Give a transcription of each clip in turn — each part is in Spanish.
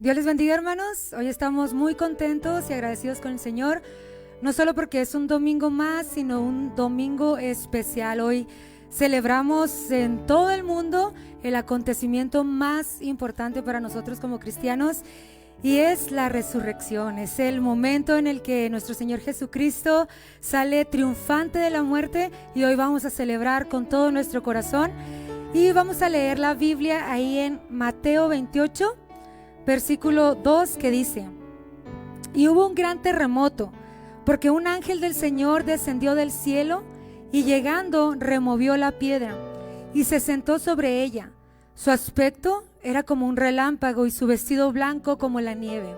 Dios les bendiga, hermanos. Hoy estamos muy contentos y agradecidos con el Señor, no solo porque es un domingo más, sino un domingo especial. Hoy celebramos en todo el mundo el acontecimiento más importante para nosotros como cristianos, y es la resurrección. Es el momento en el que nuestro Señor Jesucristo sale triunfante de la muerte, y hoy vamos a celebrar con todo nuestro corazón. Y vamos a leer la Biblia ahí en Mateo 28, versículo 2, que dice: y hubo un gran terremoto, porque un ángel del Señor descendió del cielo y llegando removió la piedra y se sentó sobre ella. Su aspecto era como un relámpago y su vestido blanco como la nieve.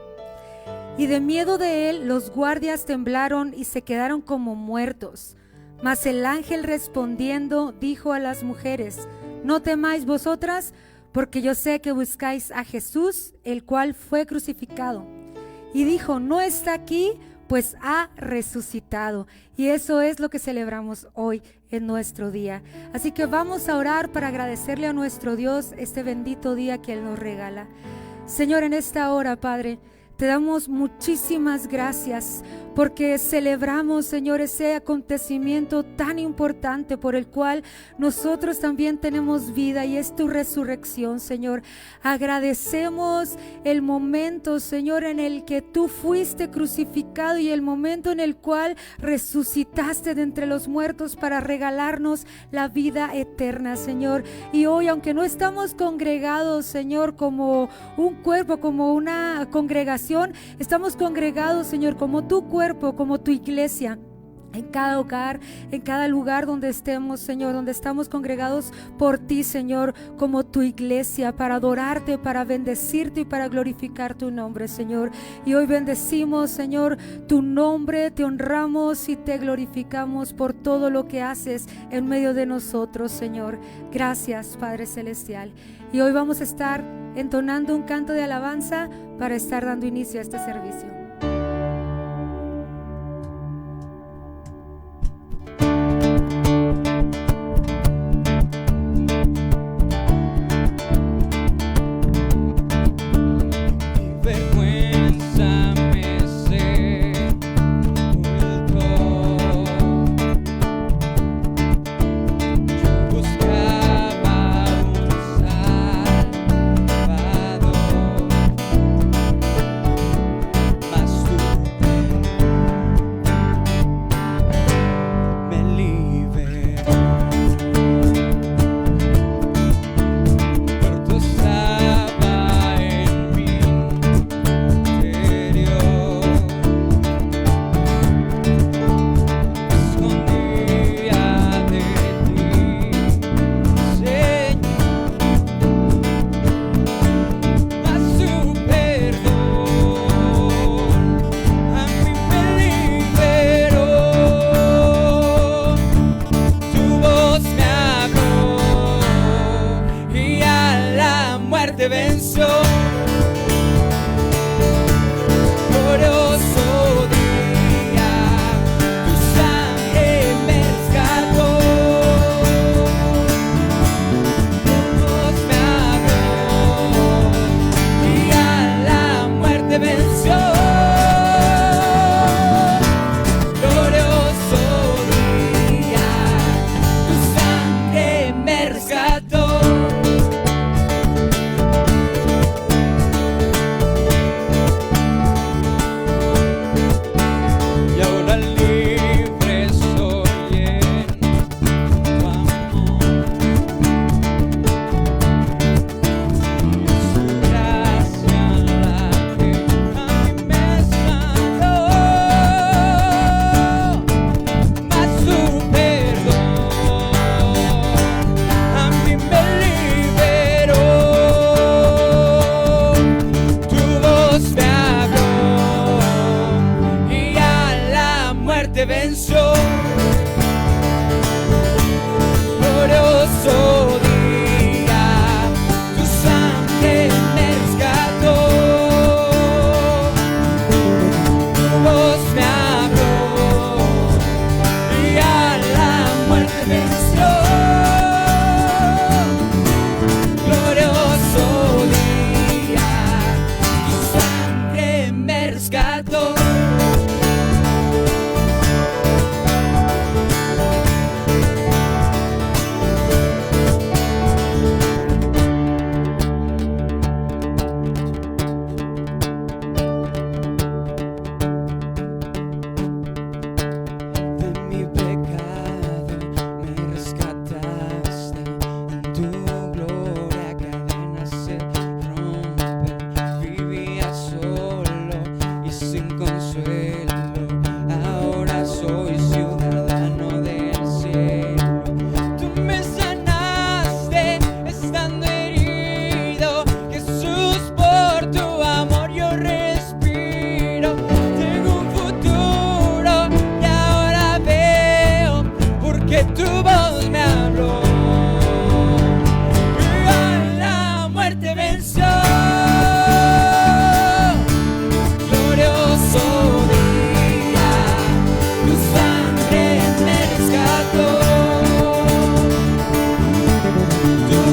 Y de miedo de él los guardias temblaron y se quedaron como muertos. Mas el ángel respondiendo dijo a las mujeres: no temáis vosotras, porque yo sé que buscáis a Jesús, el cual fue crucificado. Y dijo: no está aquí, pues ha resucitado. Y eso es lo que celebramos hoy en nuestro día. Así que vamos a orar para agradecerle a nuestro Dios este bendito día que Él nos regala. Señor, en esta hora, Padre, te damos muchísimas gracias porque celebramos, Señor, ese acontecimiento tan importante por el cual nosotros también tenemos vida, y es tu resurrección, Señor. Agradecemos el momento, Señor, en el que tú fuiste crucificado y el momento en el cual resucitaste de entre los muertos para regalarnos la vida eterna, Señor. Y hoy, aunque no estamos congregados, Señor, como un cuerpo, como una congregación, estamos congregados, Señor, como tu cuerpo, como tu iglesia, en cada hogar, en cada lugar donde estemos, Señor, donde estamos congregados por ti, Señor, como tu iglesia, para adorarte, para bendecirte y para glorificar tu nombre, Señor. Y hoy bendecimos, Señor, tu nombre, te honramos y te glorificamos por todo lo que haces en medio de nosotros, Señor. Gracias, Padre Celestial. Y hoy vamos a estar entonando un canto de alabanza para estar dando inicio a este servicio.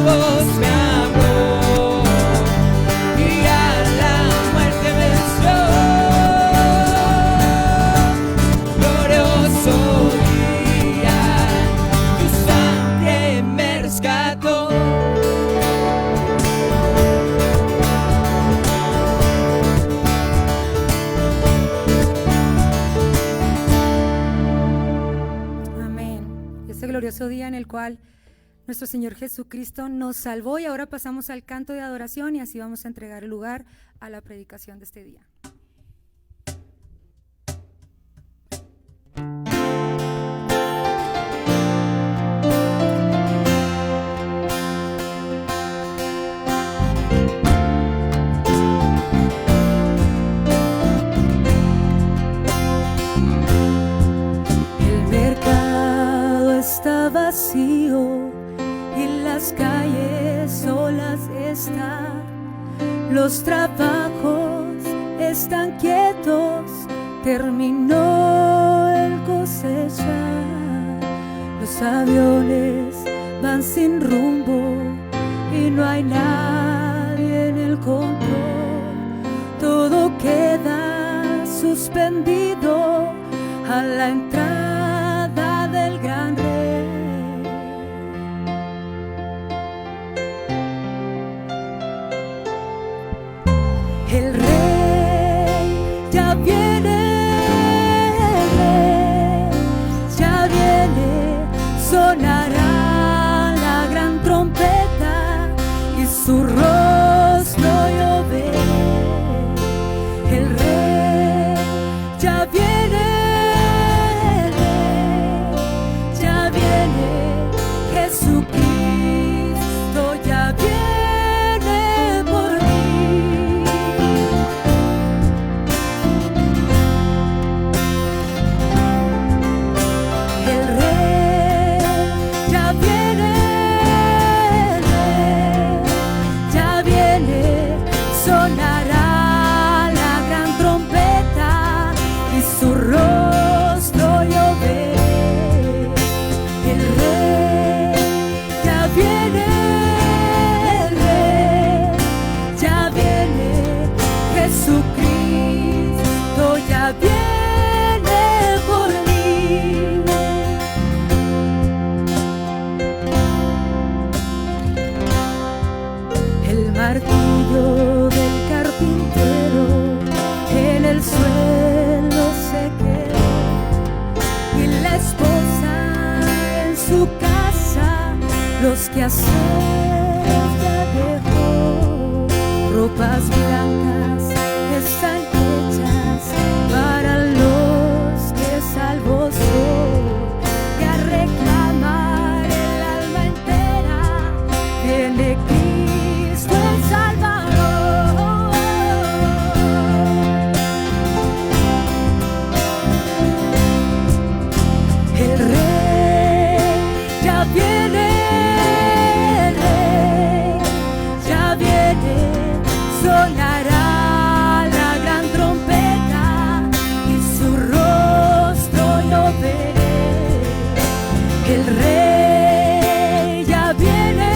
voz me habló y a la muerte venció. Glorioso día, tu sangre me rescató. Amén. Este glorioso día en el cual nuestro Señor Jesucristo nos salvó, y ahora pasamos al canto de adoración y así vamos a entregar el lugar a la predicación de este día. El mercado está vacío y las calles solas están. Los trabajos están quietos, terminó el cosechar. Los aviones van sin rumbo y no hay nadie en el control. Todo queda suspendido a la entrada del gran rey. El rey ya viene, ya viene, sonará la gran trompeta y su rostro yo veré. El rey ya viene, ya viene, Jesucristo ya viene por mí. El rey ya viene, ya viene, sonará la gran trompeta y su rostro yo veré. El rey ya viene, el rey ya viene, Jesucristo ya viene por mí. El martillo del carpintero en el suelo se quedó y la esposa en su casa los quehaceres ya dejó. Ropas blancas están hechas para los que salvos son, y a reclamar el alma entera viene Cristo el Salvador. El rey ya viene, el rey ya viene, sonará la gran trompeta y su rostro yo veré. El rey ya viene,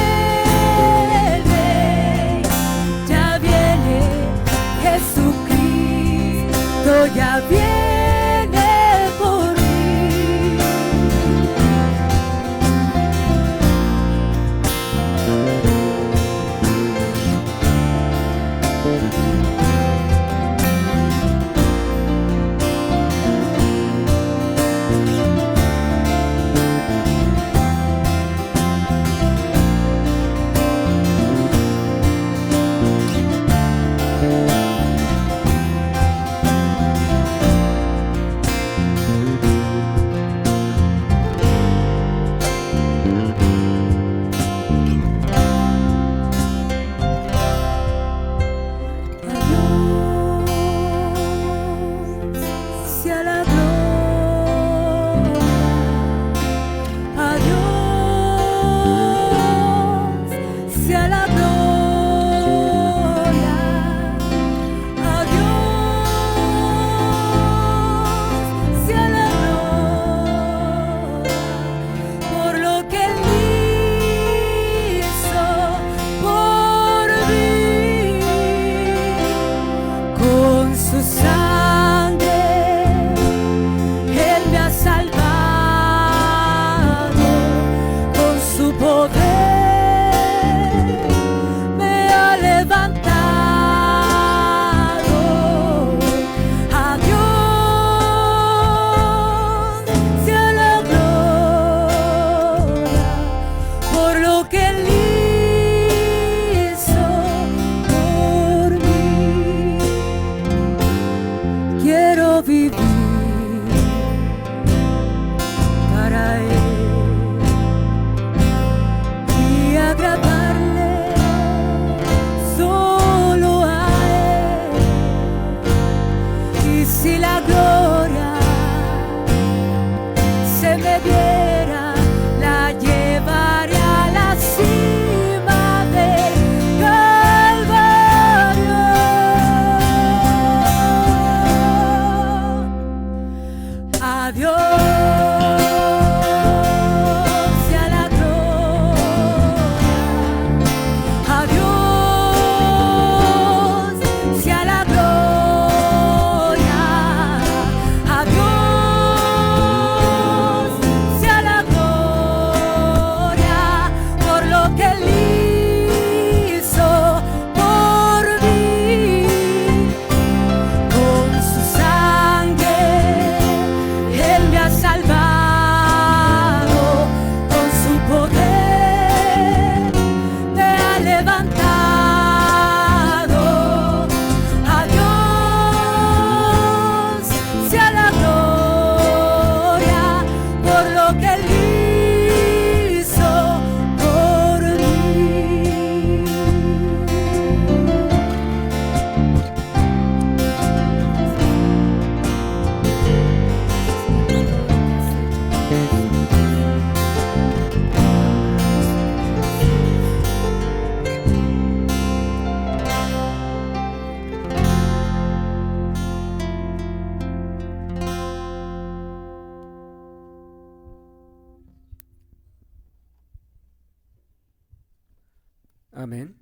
Amén.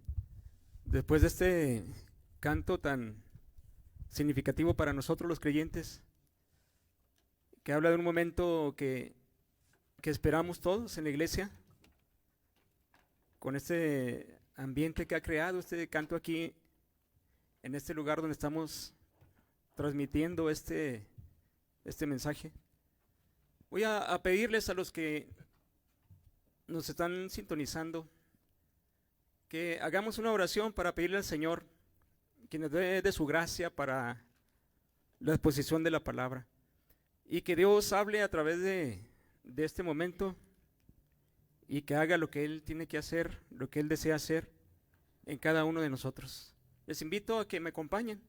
Después de este canto tan significativo para nosotros los creyentes, que habla de un momento que esperamos todos en la iglesia, con este ambiente que ha creado este canto aquí, en este lugar donde estamos transmitiendo este mensaje. Voy a pedirles a los que nos están sintonizando que hagamos una oración para pedirle al Señor que nos dé de su gracia para la exposición de la palabra y que Dios hable a través de este momento y que haga lo que Él tiene que hacer, lo que Él desea hacer en cada uno de nosotros. Les invito a que me acompañen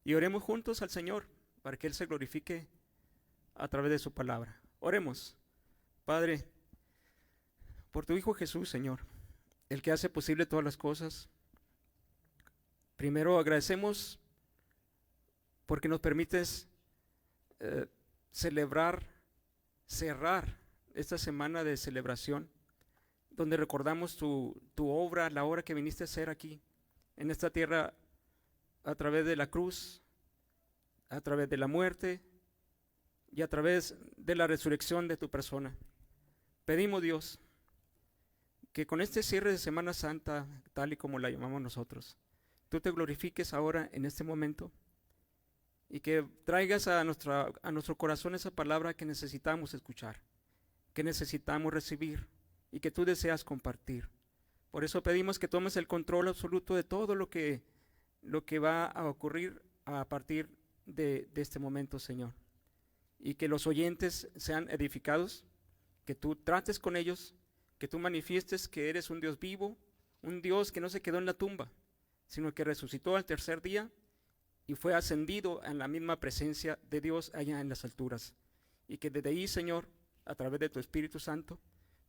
y oremos juntos al Señor para que Él se glorifique a través de su palabra. Oremos. Padre, por tu Hijo Jesús, Señor, el que hace posible todas las cosas. Primero agradecemos porque nos permites cerrar esta semana de celebración, donde recordamos tu obra, la obra que viniste a hacer aquí, en esta tierra, a través de la cruz, a través de la muerte y a través de la resurrección de tu persona. Pedimos, Dios, que con este cierre de Semana Santa, tal y como la llamamos nosotros, tú te glorifiques ahora en este momento y que traigas a nuestro corazón esa palabra que necesitamos escuchar, que necesitamos recibir y que tú deseas compartir. Por eso pedimos que tomes el control absoluto de todo lo que va a ocurrir a partir de este momento, Señor, y que los oyentes sean edificados, que tú trates con ellos, que tú manifiestes que eres un Dios vivo, un Dios que no se quedó en la tumba, sino que resucitó al tercer día y fue ascendido en la misma presencia de Dios allá en las alturas. Y que desde ahí, Señor, a través de tu Espíritu Santo,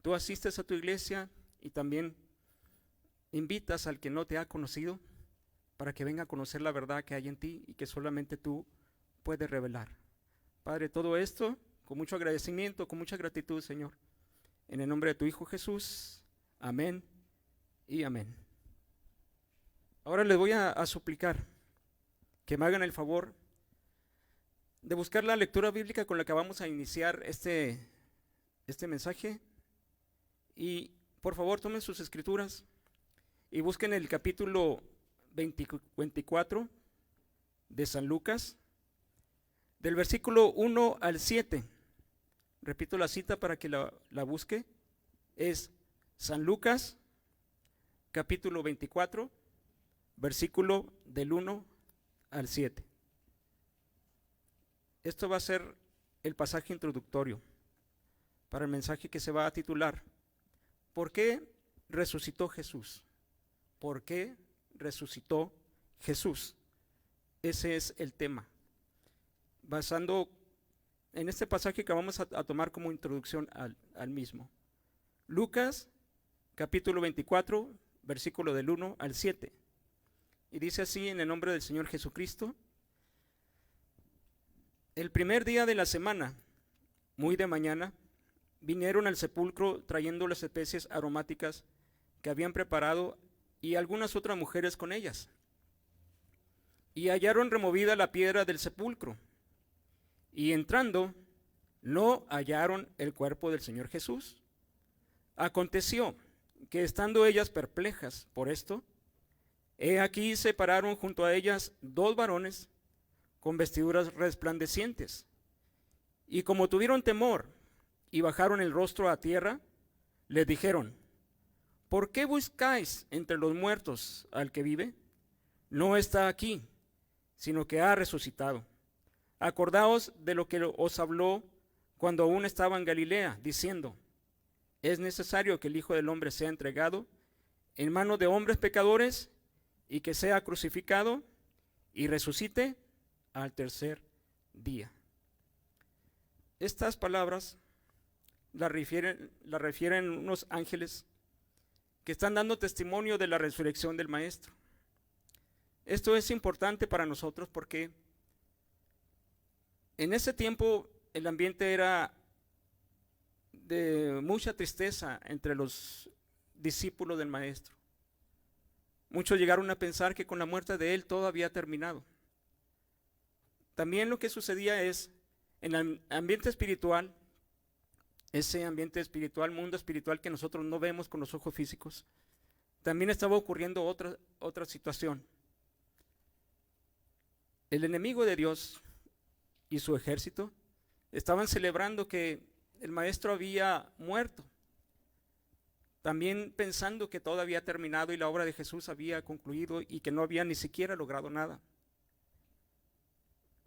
tú asistes a tu iglesia y también invitas al que no te ha conocido para que venga a conocer la verdad que hay en ti y que solamente tú puedes revelar. Padre, todo esto con mucho agradecimiento, con mucha gratitud, Señor. En el nombre de tu Hijo Jesús, amén y amén. Ahora les voy a suplicar que me hagan el favor de buscar la lectura bíblica con la que vamos a iniciar este mensaje. Y por favor tomen sus escrituras y busquen el capítulo 24 de San Lucas, del versículo 1 al 7. Repito la cita para que la busque. Es San Lucas, capítulo 24, versículo del 1 al 7. Esto va a ser el pasaje introductorio para el mensaje que se va a titular ¿Por qué resucitó Jesús? ¿Por qué resucitó Jesús? Ese es el tema. Basando en este pasaje que vamos a tomar como introducción al mismo. Lucas, capítulo 24, versículo del 1 al 7. Y dice así en el nombre del Señor Jesucristo: El primer día de la semana, muy de mañana, vinieron al sepulcro trayendo las especies aromáticas que habían preparado y algunas otras mujeres con ellas. Y hallaron removida la piedra del sepulcro. Y entrando, no hallaron el cuerpo del Señor Jesús. Aconteció que estando ellas perplejas por esto, he aquí se pararon junto a ellas dos varones con vestiduras resplandecientes. Y como tuvieron temor y bajaron el rostro a tierra, les dijeron: ¿Por qué buscáis entre los muertos al que vive? No está aquí, sino que ha resucitado. Acordaos de lo que os habló cuando aún estaba en Galilea, diciendo: es necesario que el Hijo del Hombre sea entregado en manos de hombres pecadores y que sea crucificado y resucite al tercer día. Estas palabras las refieren unos ángeles que están dando testimonio de la resurrección del Maestro. Esto es importante para nosotros porque en ese tiempo el ambiente era de mucha tristeza entre los discípulos del Maestro. Muchos llegaron a pensar que con la muerte de él todo había terminado. También lo que sucedía es, en el ambiente espiritual, ese ambiente espiritual, mundo espiritual que nosotros no vemos con los ojos físicos, también estaba ocurriendo otra situación. El enemigo de Dios y su ejército estaban celebrando que el maestro había muerto, también pensando que todo había terminado y la obra de Jesús había concluido y que no había ni siquiera logrado nada.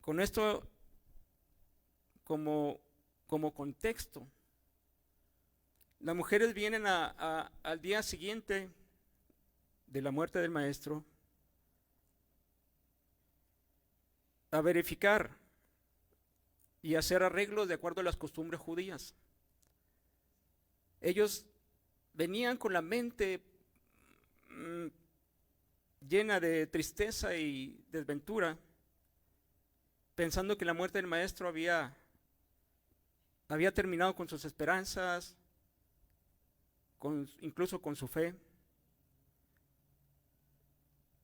Con esto como contexto, las mujeres vienen al día siguiente de la muerte del maestro a verificar y hacer arreglos de acuerdo a las costumbres judías. Ellos venían con la mente llena de tristeza y desventura, pensando que la muerte del maestro había terminado con sus esperanzas, incluso con su fe.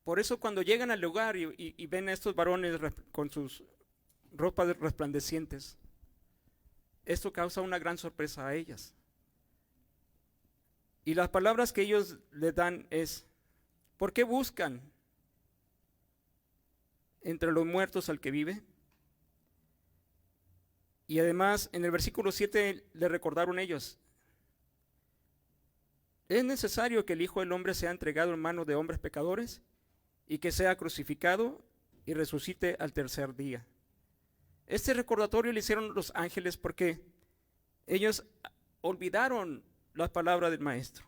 Por eso cuando llegan al lugar y ven a estos varones con sus ropas resplandecientes, esto causa una gran sorpresa a ellas. Y las palabras que ellos le dan es: ¿por qué buscan entre los muertos al que vive? Y además en el versículo 7 le recordaron ellos: ¿es necesario que el Hijo del Hombre sea entregado en manos de hombres pecadores y que sea crucificado y resucite al tercer día? Este recordatorio le hicieron los ángeles porque ellos olvidaron las palabras del maestro.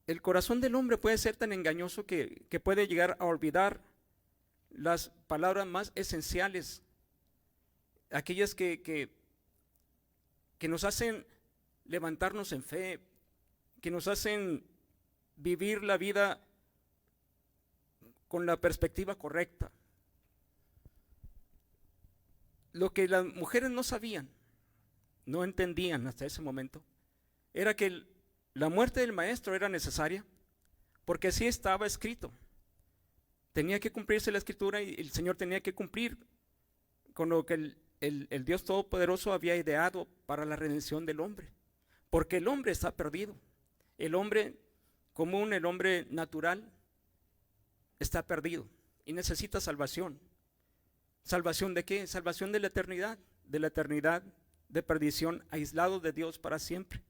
El corazón del hombre puede ser tan engañoso que puede llegar a olvidar las palabras más esenciales, aquellas que nos hacen levantarnos en fe, que nos hacen vivir la vida con la perspectiva correcta. Lo que las mujeres no sabían, no entendían hasta ese momento, era que la muerte del maestro era necesaria, porque así estaba escrito. Tenía que cumplirse la escritura y el Señor tenía que cumplir con lo que el Dios Todopoderoso había ideado para la redención del hombre. Porque el hombre está perdido. El hombre común, el hombre natural, está perdido y necesita salvación. ¿Salvación de qué? Salvación de la eternidad de perdición, aislados de Dios para siempre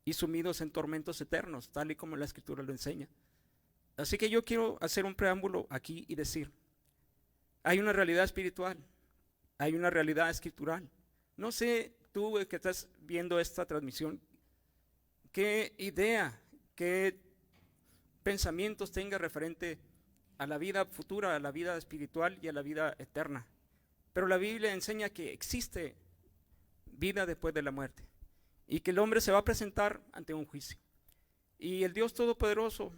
y sumidos en tormentos eternos, tal y como la Escritura lo enseña. Así que yo quiero hacer un preámbulo aquí y decir: hay una realidad espiritual, hay una realidad escritural. No sé, tú que estás viendo esta transmisión, qué idea, qué pensamientos tengas referente a la vida futura, a la vida espiritual y a la vida eterna. Pero la Biblia enseña que existe vida después de la muerte y que el hombre se va a presentar ante un juicio. Y el Dios Todopoderoso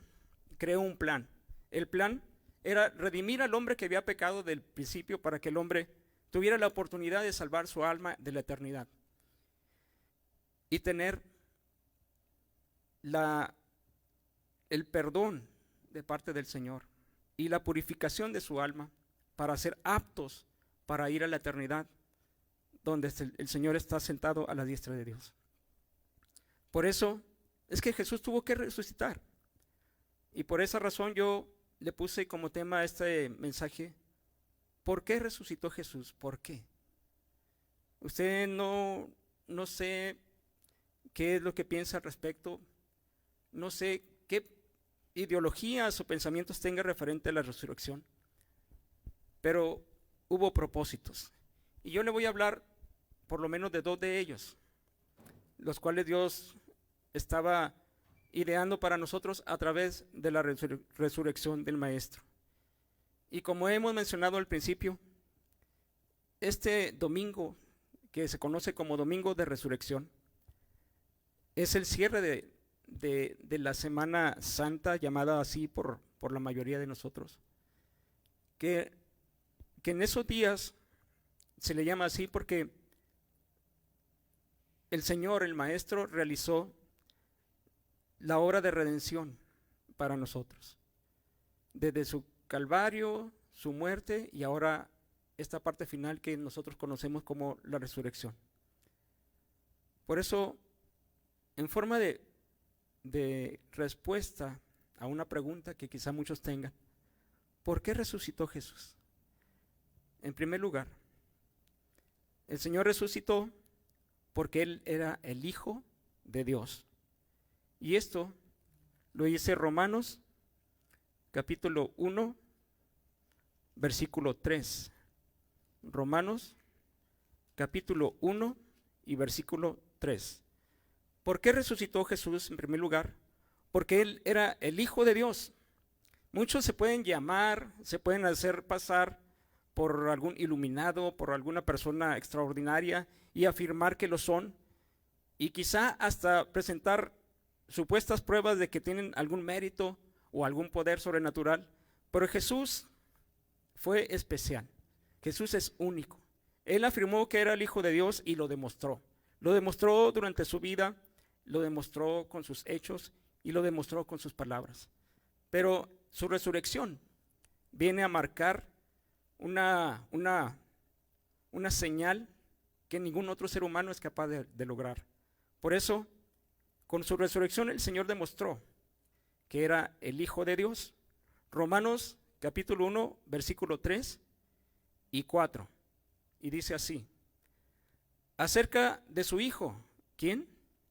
creó un plan. El plan era redimir al hombre que había pecado del principio para que el hombre tuviera la oportunidad de salvar su alma de la eternidad y tener el perdón de parte del Señor y la purificación de su alma para ser aptos para ir a la eternidad, donde el Señor está sentado a la diestra de Dios. Por eso es que Jesús tuvo que resucitar. Y por esa razón yo le puse como tema a este mensaje: ¿por qué resucitó Jesús? ¿Por qué? Usted no sé qué es lo que piensa al respecto, no sé qué ideologías o pensamientos tenga referente a la resurrección, pero hubo propósitos. Y yo le voy a hablar por lo menos de dos de ellos, los cuales Dios estaba ideando para nosotros a través de la resurrección del Maestro. Y como hemos mencionado al principio, este domingo, que se conoce como Domingo de Resurrección, es el cierre de la Semana Santa, llamada así por la mayoría de nosotros, que en esos días se le llama así porque el Señor, el Maestro, realizó la obra de redención para nosotros. Desde su Calvario, su muerte y ahora esta parte final que nosotros conocemos como la resurrección. Por eso, en forma de respuesta a una pregunta que quizá muchos tengan, ¿por qué resucitó Jesús? En primer lugar, el Señor resucitó porque Él era el Hijo de Dios. Y esto lo dice Romanos capítulo 1, versículo 3. Romanos capítulo 1 y versículo 3. ¿Por qué resucitó Jesús en primer lugar? Porque Él era el Hijo de Dios. Muchos se pueden llamar, se pueden hacer pasar por algún iluminado, por alguna persona extraordinaria y afirmar que lo son, y quizá hasta presentar supuestas pruebas de que tienen algún mérito o algún poder sobrenatural, pero Jesús fue especial. Jesús es único. Él afirmó que era el Hijo de Dios y lo demostró. Lo demostró durante su vida, lo demostró con sus hechos y lo demostró con sus palabras. Pero su resurrección viene a marcar una señal que ningún otro ser humano es capaz de lograr. Por eso, con su resurrección el Señor demostró que era el Hijo de Dios. Romanos capítulo 1, versículo 3 y 4. Y dice así, acerca de su Hijo, ¿quién?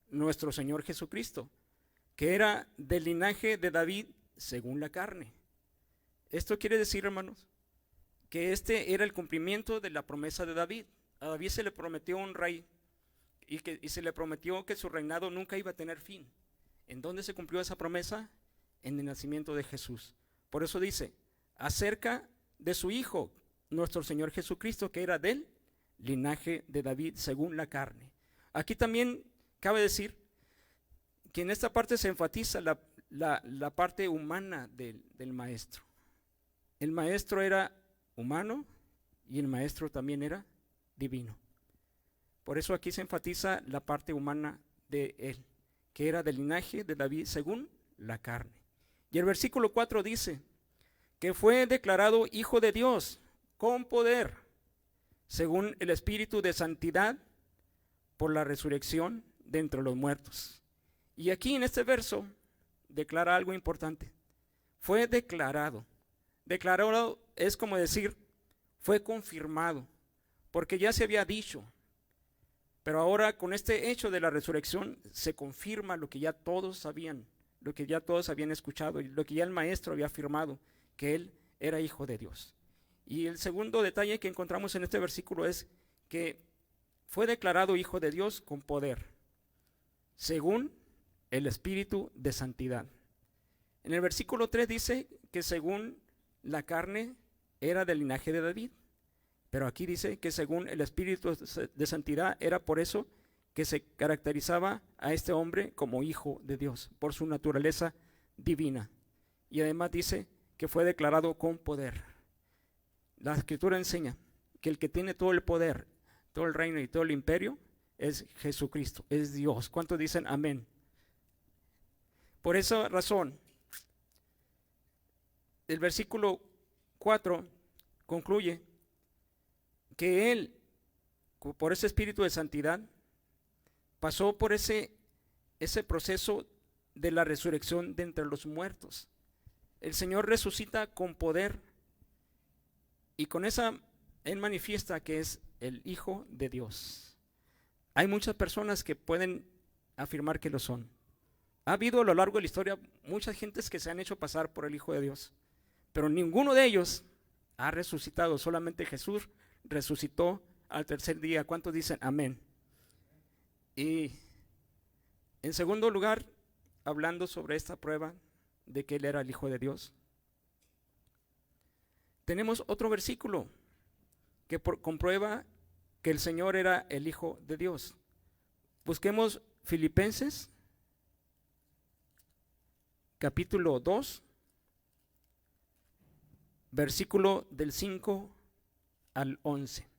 Nuestro Señor Jesucristo, que era del linaje de David según la carne. Esto quiere decir, hermanos, que este era el cumplimiento de la promesa de David. A David se le prometió un rey y se le prometió que su reinado nunca iba a tener fin. ¿En dónde se cumplió esa promesa? En el nacimiento de Jesús. Por eso dice, acerca de su Hijo, nuestro Señor Jesucristo, que era del linaje de David según la carne. Aquí también cabe decir que en esta parte se enfatiza la parte humana del maestro. El maestro era humano y el maestro también era divino. Por eso aquí se enfatiza la parte humana de él, que era del linaje de David según la carne. Y el versículo 4 dice que fue declarado Hijo de Dios con poder, según el Espíritu de santidad, por la resurrección de entre los muertos. Y aquí en este verso declara algo importante. Fue declarado. Declarado es como decir, fue confirmado, porque ya se había dicho. Pero ahora con este hecho de la resurrección se confirma lo que ya todos sabían, lo que ya todos habían escuchado y lo que ya el maestro había afirmado, que él era Hijo de Dios. Y el segundo detalle que encontramos en este versículo es que fue declarado Hijo de Dios con poder, según el Espíritu de santidad. En el versículo 3 dice que según la carne era del linaje de David, pero aquí dice que según el Espíritu de santidad era por eso que se caracterizaba a este hombre como Hijo de Dios, por su naturaleza divina. Y además dice que fue declarado con poder. La Escritura enseña que el que tiene todo el poder, todo el reino y todo el imperio es Jesucristo, es Dios. ¿Cuántos dicen amén? Por esa razón, el versículo 4 concluye que Él, por ese espíritu de santidad, pasó por ese proceso de la resurrección de entre los muertos. El Señor resucita con poder y con esa Él manifiesta que es el Hijo de Dios. Hay muchas personas que pueden afirmar que lo son. Ha habido a lo largo de la historia muchas gentes que se han hecho pasar por el Hijo de Dios, pero ninguno de ellos ha resucitado, solamente Jesús resucitó al tercer día. ¿Cuántos dicen amén? Y en segundo lugar, hablando sobre esta prueba de que Él era el Hijo de Dios, tenemos otro versículo que comprueba que el Señor era el Hijo de Dios. Busquemos Filipenses capítulo 2, versículo del 5 al 11.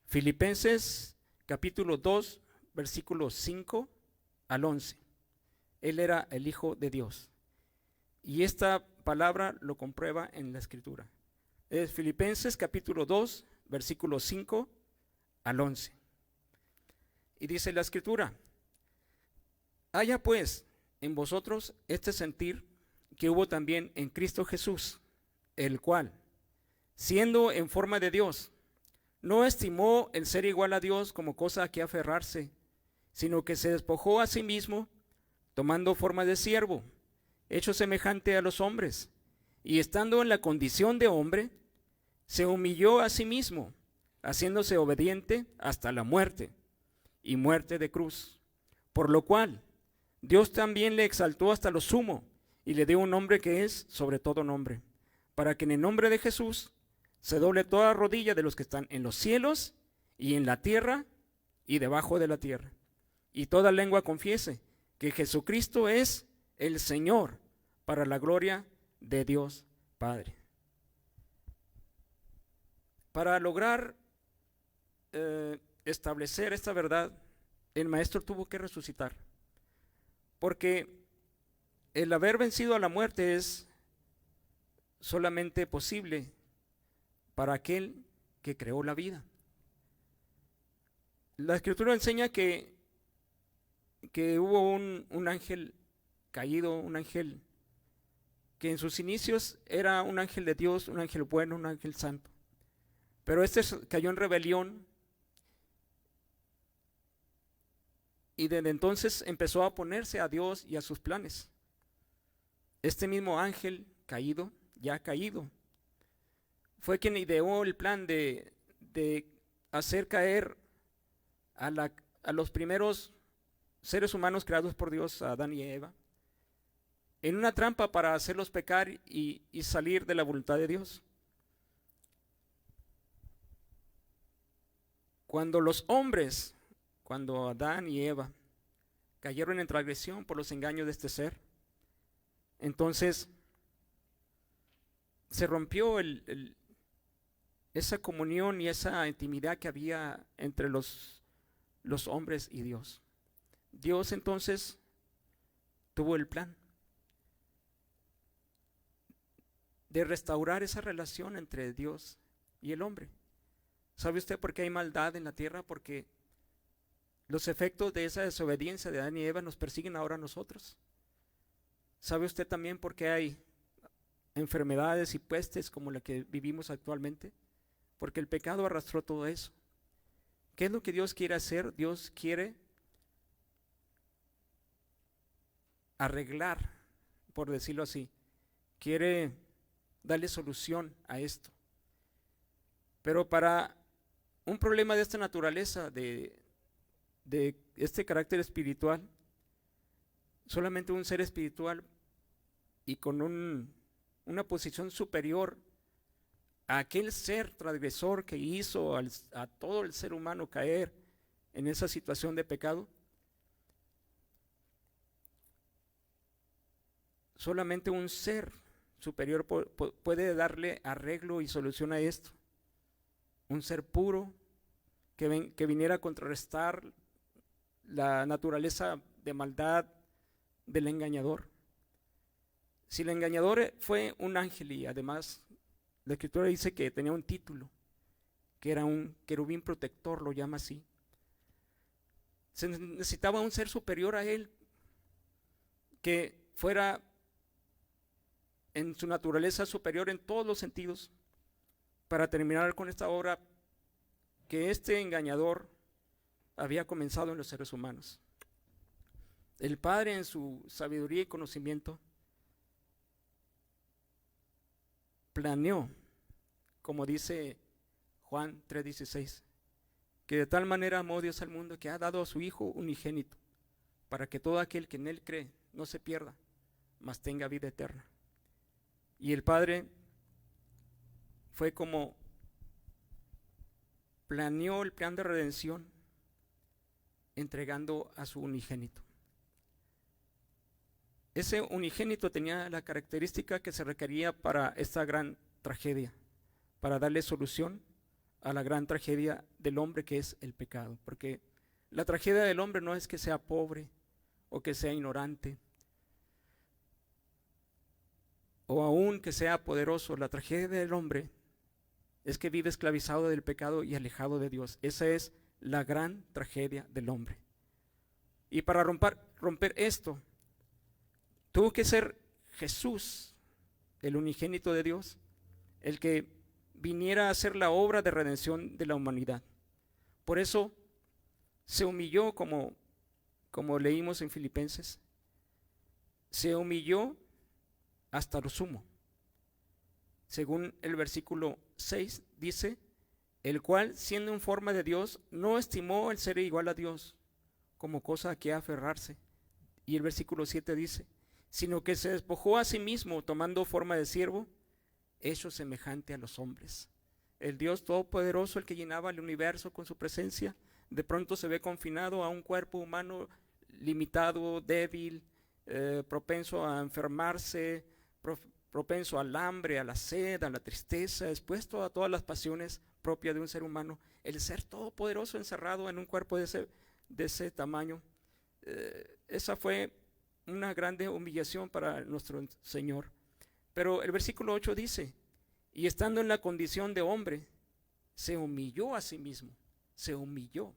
Filipenses capítulo 2, versículo 5 al 11. Él era el Hijo de Dios. Y esta palabra lo comprueba en la Escritura. Es Filipenses capítulo 2, versículos 5 al 11. Y dice la Escritura: haya pues en vosotros este sentir que hubo también en Cristo Jesús, el cual, siendo en forma de Dios, no estimó el ser igual a Dios como cosa a que aferrarse, sino que se despojó a sí mismo, tomando forma de siervo, hecho semejante a los hombres, y estando en la condición de hombre, se humilló a sí mismo, haciéndose obediente hasta la muerte, y muerte de cruz. Por lo cual, Dios también le exaltó hasta lo sumo, y le dio un nombre que es sobre todo nombre, para que en el nombre de Jesús se doble toda rodilla de los que están en los cielos, y en la tierra, y debajo de la tierra, y toda lengua confiese que Jesucristo es el Señor, para la gloria de Dios Padre. Para lograr establecer esta verdad, el Maestro tuvo que resucitar, porque el haber vencido a la muerte es solamente posible para aquel que creó la vida. La Escritura enseña que hubo un ángel caído, un ángel que en sus inicios era un ángel de Dios, un ángel bueno, un ángel santo. Pero este cayó en rebelión y desde entonces empezó a oponerse a Dios y a sus planes. Este mismo ángel caído, ya caído, fue quien ideó el plan de hacer caer a los primeros seres humanos creados por Dios, a Adán y Eva, en una trampa para hacerlos pecar y salir de la voluntad de Dios. Cuando los hombres, cuando Adán y Eva cayeron en transgresión por los engaños de este ser, entonces se rompió esa comunión y esa intimidad que había entre los hombres y Dios. Dios entonces tuvo el plan de restaurar esa relación entre Dios y el hombre. ¿Sabe usted por qué hay maldad en la tierra? Porque los efectos de esa desobediencia de Adán y Eva nos persiguen ahora a nosotros. ¿Sabe usted también por qué hay enfermedades y pestes como la que vivimos actualmente? Porque el pecado arrastró todo eso. ¿Qué es lo que Dios quiere hacer? Dios quiere arreglar, por decirlo así, quiere darle solución a esto. Pero para un problema de esta naturaleza, de este carácter espiritual, solamente un ser espiritual y con una posición superior a aquel ser transgresor que hizo a todo el ser humano caer en esa situación de pecado, solamente un ser superior puede darle arreglo y solución a esto. Un ser puro que viniera a contrarrestar la naturaleza de maldad del engañador. Si el engañador fue un ángel y además la Escritura dice que tenía un título, que era un querubín protector, lo llama así. Se necesitaba un ser superior a él que fuera en su naturaleza superior en todos los sentidos para terminar con esta obra que este engañador había comenzado en los seres humanos. El Padre, en su sabiduría y conocimiento, planeó, como dice Juan 3:16, que de tal manera amó Dios al mundo que ha dado a su Hijo unigénito, para que todo aquel que en Él cree no se pierda, mas tenga vida eterna. Y el Padre fue como planeó el plan de redención entregando a su unigénito. Ese unigénito tenía la característica que se requería para esta gran tragedia, para darle solución a la gran tragedia del hombre que es el pecado. Porque la tragedia del hombre no es que sea pobre o que sea ignorante. o aún que sea poderoso, la tragedia del hombre es que vive esclavizado del pecado y alejado de Dios. Esa es la gran tragedia del hombre. Y para romper esto, tuvo que ser Jesús, el unigénito de Dios, el que viniera a hacer la obra de redención de la humanidad. Por eso se humilló, como leímos en Filipenses, se humilló hasta lo sumo. Según el versículo 6 dice, el cual, siendo en forma de Dios, no estimó el ser igual a Dios como cosa a que aferrarse. Y el versículo 7 dice, sino que se despojó a sí mismo, tomando forma de siervo, hecho semejante a los hombres. El Dios Todopoderoso, el que llenaba el universo con su presencia, de pronto se ve confinado a un cuerpo humano limitado, débil, propenso a enfermarse, propenso al hambre, a la sed, a la tristeza, expuesto a todas las pasiones propias de un ser humano. El ser todopoderoso encerrado en un cuerpo de ese tamaño, esa fue una grande humillación para nuestro Señor. Pero el versículo 8 dice, y estando en la condición de hombre, se humilló a sí mismo, se humilló,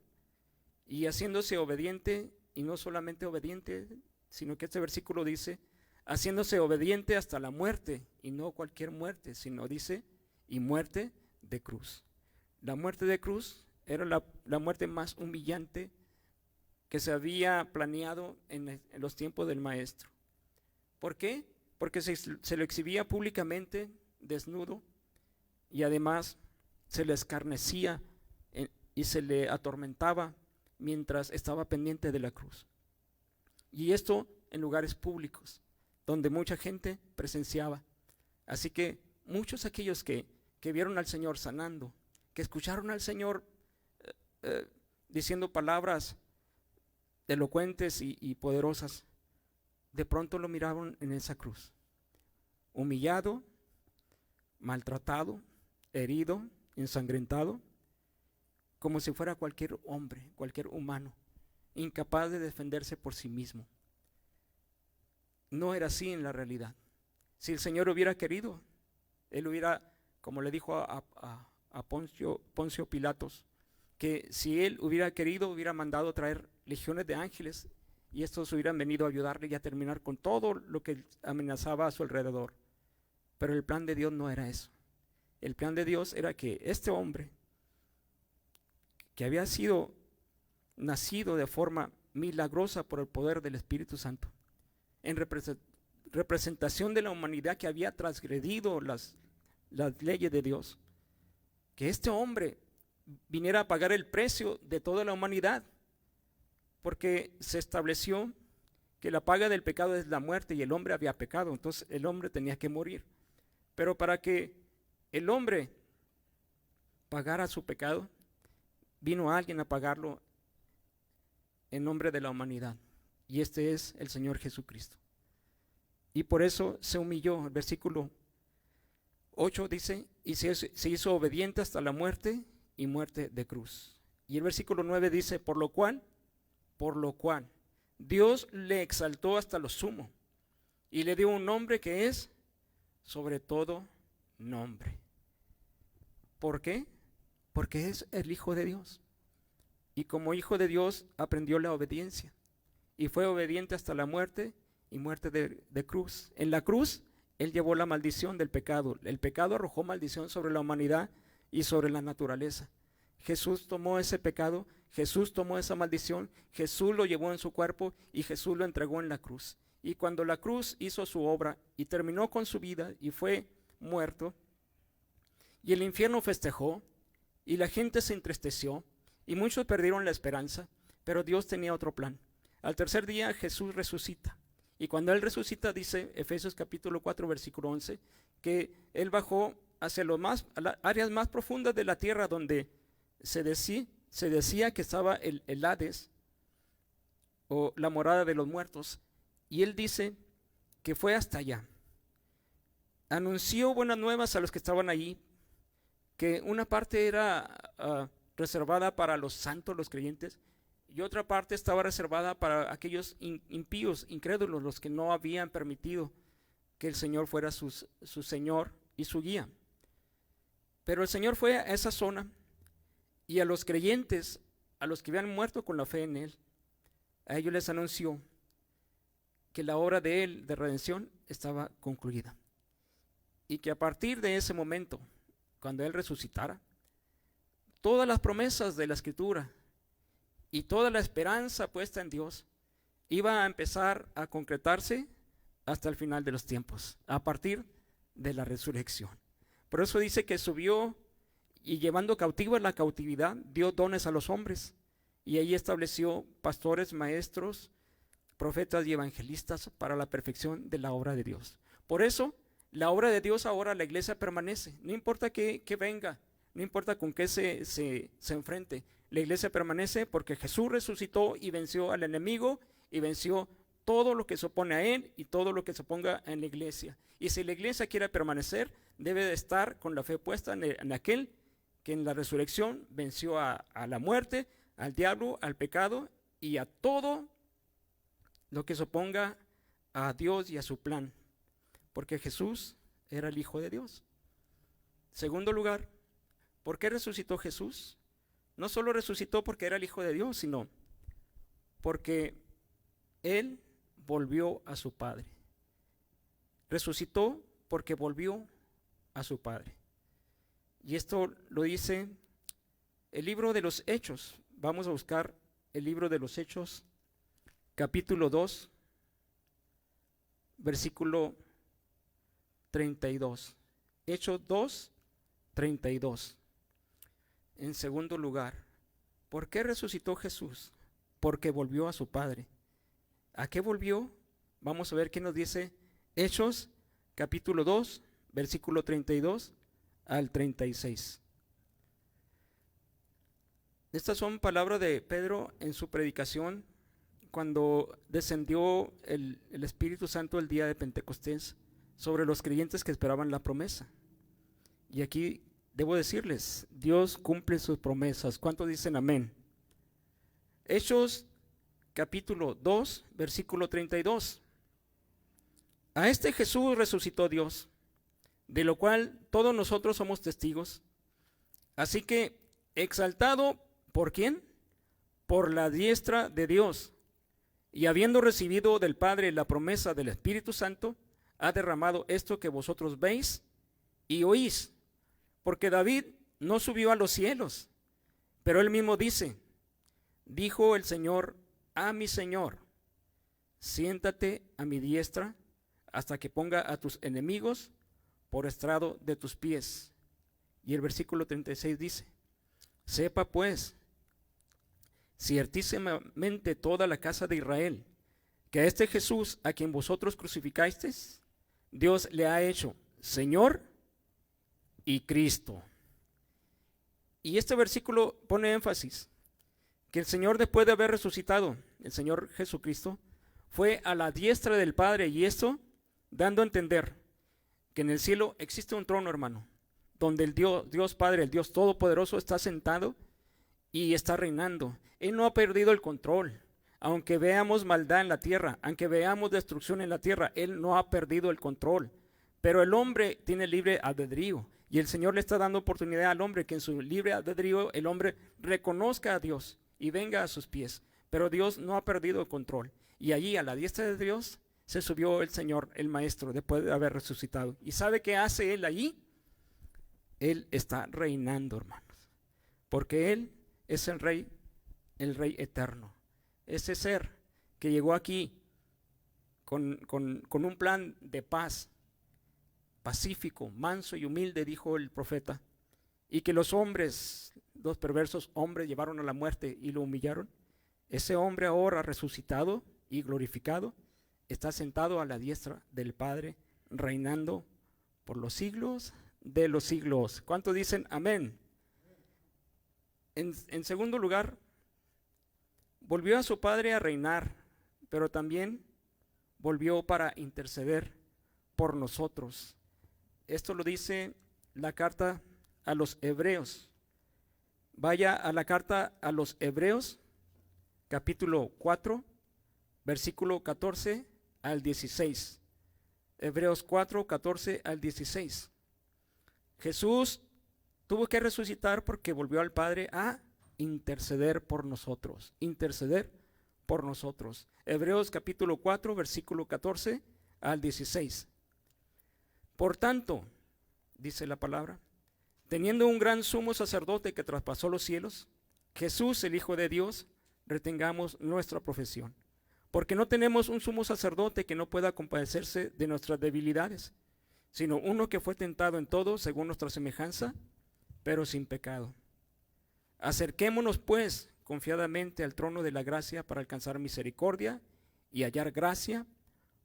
y haciéndose obediente, y no solamente obediente, sino que este versículo dice, haciéndose obediente hasta la muerte, y no cualquier muerte, sino dice, y muerte de cruz. La muerte de cruz era la muerte más humillante que se había planeado en los tiempos del Maestro. ¿Por qué? Porque se lo exhibía públicamente desnudo, y además se le escarnecía y se le atormentaba mientras estaba pendiente de la cruz. Y esto en lugares públicos, donde mucha gente presenciaba. Así que muchos aquellos que vieron al Señor sanando, que escucharon al Señor diciendo palabras elocuentes y poderosas, de pronto lo miraron en esa cruz, humillado, maltratado, herido, ensangrentado, como si fuera cualquier hombre, cualquier humano, incapaz de defenderse por sí mismo. No era así en la realidad. Si el Señor hubiera querido, Él hubiera, como le dijo a Poncio Pilatos, que si Él hubiera querido, hubiera mandado traer legiones de ángeles y estos hubieran venido a ayudarle y a terminar con todo lo que amenazaba a su alrededor. Pero el plan de Dios no era eso. El plan de Dios era que este hombre, que había sido nacido de forma milagrosa por el poder del Espíritu Santo, en representación de la humanidad que había transgredido las leyes de Dios, que este hombre viniera a pagar el precio de toda la humanidad, porque se estableció que la paga del pecado es la muerte y el hombre había pecado, entonces el hombre tenía que morir. Pero para que el hombre pagara su pecado, vino alguien a pagarlo en nombre de la humanidad, y este es el Señor Jesucristo. Y por eso se humilló. El versículo 8 dice, y se hizo obediente hasta la muerte, y muerte de cruz. Y el versículo 9 dice, por lo cual Dios le exaltó hasta lo sumo y le dio un nombre que es sobre todo nombre. ¿Por qué? Porque es el Hijo de Dios, y como Hijo de Dios aprendió la obediencia y fue obediente hasta la muerte, y muerte de cruz. En la cruz Él llevó la maldición del pecado. El pecado arrojó maldición sobre la humanidad y sobre la naturaleza. Jesús tomó ese pecado, Jesús tomó esa maldición, Jesús lo llevó en su cuerpo y Jesús lo entregó en la cruz. Y cuando la cruz hizo su obra y terminó con su vida y fue muerto, y el infierno festejó, y la gente se entristeció, y muchos perdieron la esperanza, pero Dios tenía otro plan. Al tercer día Jesús resucita, y cuando Él resucita, dice Efesios capítulo 4 versículo 11, que Él bajó hacia las áreas más profundas de la tierra, donde se decía que estaba el Hades, o la morada de los muertos, y Él dice que fue hasta allá. Anunció buenas nuevas a los que estaban allí, que una parte era reservada para los santos, los creyentes, y otra parte estaba reservada para aquellos impíos, incrédulos, los que no habían permitido que el Señor fuera su Señor y su guía. Pero el Señor fue a esa zona y a los creyentes, a los que habían muerto con la fe en Él, a ellos les anunció que la obra de Él de redención estaba concluida. Y que a partir de ese momento, cuando Él resucitara, todas las promesas de la Escritura y toda la esperanza puesta en Dios iba a empezar a concretarse hasta el final de los tiempos, a partir de la resurrección. Por eso dice que subió y llevando cautivos la cautividad, dio dones a los hombres, y ahí estableció pastores, maestros, profetas y evangelistas para la perfección de la obra de Dios. Por eso, la obra de Dios ahora, la iglesia permanece, no importa que venga, no importa con qué se enfrente, la iglesia permanece porque Jesús resucitó y venció al enemigo y venció todo lo que se opone a Él y todo lo que se oponga en la iglesia. Y si la iglesia quiere permanecer, debe de estar con la fe puesta en aquel que en la resurrección venció a la muerte, al diablo, al pecado y a todo lo que se oponga a Dios y a su plan, porque Jesús era el Hijo de Dios. Segundo lugar, ¿por qué resucitó Jesús? No solo resucitó porque era el Hijo de Dios, sino porque Él volvió a su Padre. Resucitó porque volvió a su Padre. Y esto lo dice el libro de los Hechos. Vamos a buscar el libro de los Hechos, capítulo 2, versículo 32. Hechos 2, 32. En segundo lugar, ¿por qué resucitó Jesús? Porque volvió a su Padre. ¿A qué volvió? Vamos a ver qué nos dice Hechos, capítulo 2, versículo 32 al 36. Estas son palabras de Pedro en su predicación cuando descendió el Espíritu Santo el día de Pentecostés sobre los creyentes que esperaban la promesa. Y aquí debo decirles, Dios cumple sus promesas. ¿Cuántos dicen amén? Hechos capítulo 2, versículo 32. A este Jesús resucitó Dios, de lo cual todos nosotros somos testigos. Así que, exaltado, ¿por quién? Por la diestra de Dios, y habiendo recibido del Padre la promesa del Espíritu Santo, ha derramado esto que vosotros veis y oís. Porque David no subió a los cielos, pero él mismo dice, dijo el Señor a mi Señor, siéntate a mi diestra hasta que ponga a tus enemigos por estrado de tus pies. Y el versículo 36 dice, sepa pues ciertísimamente toda la casa de Israel, que a este Jesús a quien vosotros crucificasteis, Dios le ha hecho Señor y Cristo. Y este versículo pone énfasis que el Señor, después de haber resucitado, el Señor Jesucristo, fue a la diestra del Padre, y esto dando a entender que en el cielo existe un trono, hermano, donde el Dios Padre, el Dios Todopoderoso, está sentado y está reinando. Él no ha perdido el control. Aunque veamos maldad en la tierra, aunque veamos destrucción en la tierra, Él no ha perdido el control. Pero el hombre tiene libre albedrío, y el Señor le está dando oportunidad al hombre que en su libre albedrío el hombre reconozca a Dios y venga a sus pies. Pero Dios no ha perdido el control. Y allí a la diestra de Dios se subió el Señor, el Maestro, después de haber resucitado. ¿Y sabe qué hace Él allí? Él está reinando, hermanos, porque Él es el Rey eterno. Ese ser que llegó aquí con un plan de paz, pacífico, manso y humilde, dijo el profeta, y que los hombres, los perversos hombres, llevaron a la muerte y lo humillaron. Ese hombre ahora resucitado y glorificado está sentado a la diestra del Padre, reinando por los siglos de los siglos. ¿Cuántos dicen amén? En segundo lugar, volvió a su Padre a reinar, pero también volvió para interceder por nosotros. Esto lo dice la carta a los Hebreos. Vaya a la carta a los Hebreos, capítulo 4, versículo 14 al 16. Hebreos 4, 14 al 16. Jesús tuvo que resucitar porque volvió al Padre a interceder por nosotros. Interceder por nosotros. Hebreos capítulo 4, versículo 14 al 16. Por tanto, dice la palabra, teniendo un gran sumo sacerdote que traspasó los cielos, Jesús, el Hijo de Dios, retengamos nuestra profesión. Porque no tenemos un sumo sacerdote que no pueda compadecerse de nuestras debilidades, sino uno que fue tentado en todo según nuestra semejanza, pero sin pecado. Acerquémonos pues confiadamente al trono de la gracia para alcanzar misericordia y hallar gracia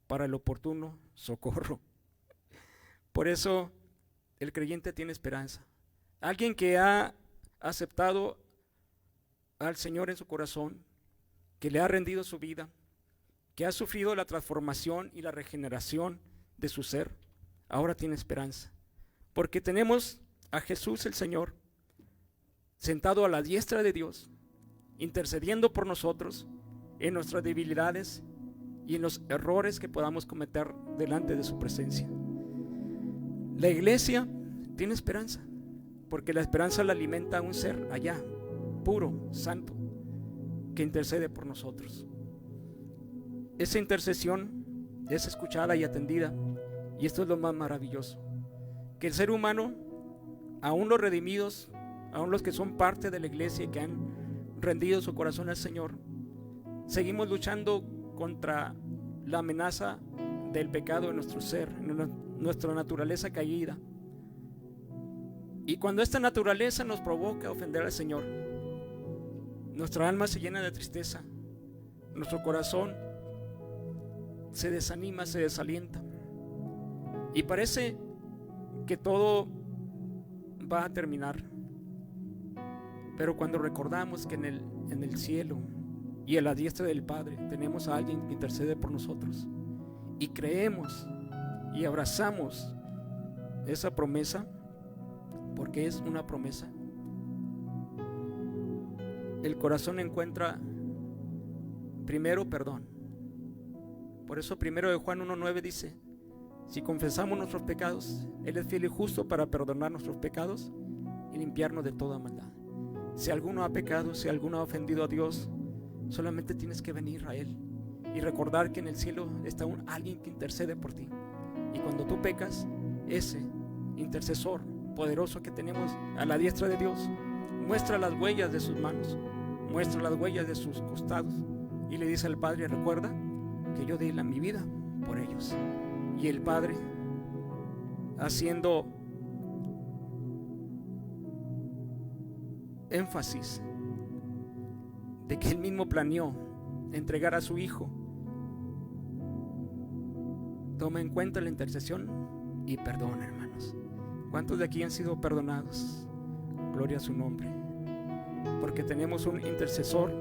para el oportuno socorro. Por eso el creyente tiene esperanza. Alguien que ha aceptado al Señor en su corazón, que le ha rendido su vida, que ha sufrido la transformación y la regeneración de su ser, ahora tiene esperanza. Porque tenemos a Jesús el Señor, sentado a la diestra de Dios, intercediendo por nosotros en nuestras debilidades y en los errores que podamos cometer delante de su presencia. La iglesia tiene esperanza, porque la esperanza la alimenta un ser allá, puro, santo, que intercede por nosotros. Esa intercesión es escuchada y atendida, y esto es lo más maravilloso, que el ser humano, aún los redimidos, aún los que son parte de la iglesia y que han rendido su corazón al Señor, seguimos luchando contra la amenaza del pecado en nuestro ser, en nuestra naturaleza caída. Y cuando esta naturaleza nos provoca ofender al Señor, nuestra alma se llena de tristeza, nuestro corazón se desanima, se desalienta, y parece que todo va a terminar. Pero cuando recordamos que en el cielo y a la diestra del Padre tenemos a alguien que intercede por nosotros, y creemos y abrazamos esa promesa, porque es una promesa, el corazón encuentra primero perdón. Por eso 1 de Juan 1:9 dice: si confesamos nuestros pecados, Él es fiel y justo para perdonar nuestros pecados y limpiarnos de toda maldad. Si alguno ha pecado, si alguno ha ofendido a Dios, solamente tienes que venir a Él y recordar que en el cielo está alguien que intercede por ti. Y cuando tú pecas, ese intercesor poderoso que tenemos a la diestra de Dios muestra las huellas de sus manos, muestra las huellas de sus costados, y le dice al Padre: recuerda que yo di mi vida por ellos. Y el Padre, haciendo énfasis de que Él mismo planeó entregar a su Hijo, toma en cuenta la intercesión y perdona, hermanos. ¿Cuántos de aquí han sido perdonados? Gloria a su nombre. Porque tenemos un intercesor,